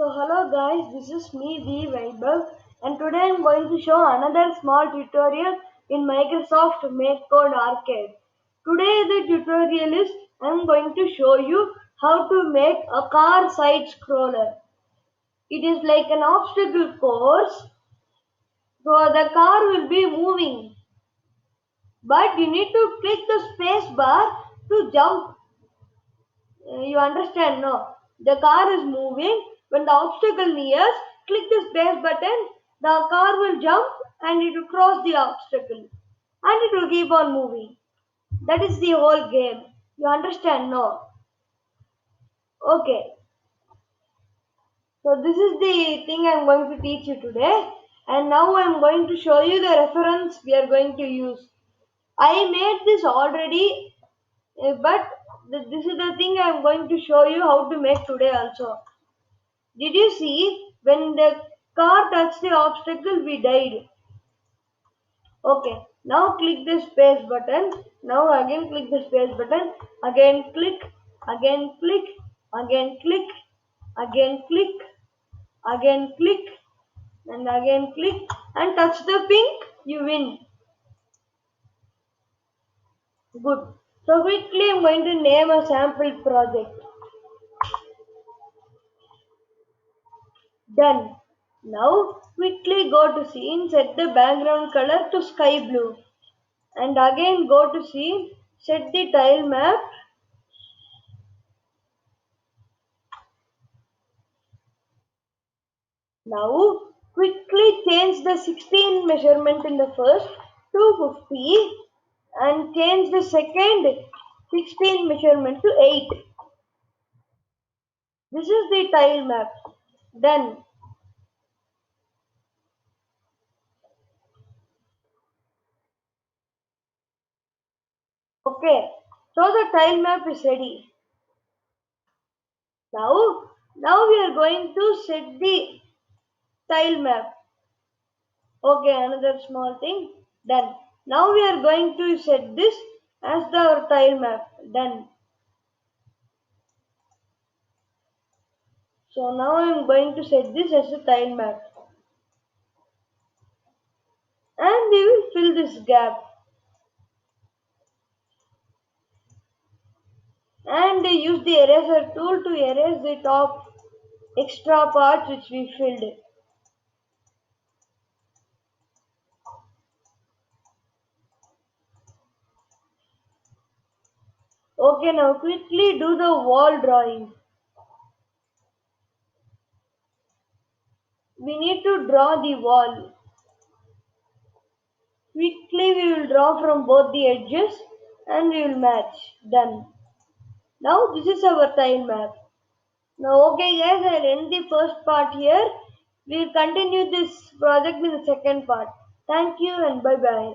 So hello guys, this is me the Vaibhav and today I am going to show another small tutorial in Microsoft MakeCode Arcade. Today the tutorial is I am going to show you how to make a car side scroller. It is like an obstacle course, so the car will be moving, but you need to click the space bar to jump. You understand? No. The car is moving. When the obstacle nears, click the space button. The car will jump and it will cross the obstacle. And it will keep on moving. That is the whole game. You understand? No. Okay. So this is the thing I am going to teach you today. And now I am going to show you the reference we are going to use. I made this already, but this is the thing I am going to show you how to make today also. Did you see when the car touched the obstacle we died? Okay, now click the space button. Now again click the space button. Again click, again click, again click, again click, again click, and again click and touch the pink, you win. Good. So quickly I'm going to name a sample project. Done. Now quickly go to scene, set the background color to sky blue. And again go to scene, set the tile map. Now quickly change the 16 measurement in the first to 50 and change the second 16 measurement to 8. This is the tile map. Done. Okay. So the tile map is ready. Now we are going to set the tile map. Okay, another small thing. Done. Now we are going to set this as our tile map. Done. So now I am going to set this as a tile map. And we will fill this gap. And use the eraser tool to erase the top extra parts which we filled. Okay, now quickly do the wall drawing. We need to draw the wall. Quickly we will draw from both the edges and we will match. Done. Now this is our tile map. Now okay guys, I'll end the first part here. We'll continue this project in the second part. Thank you and bye bye.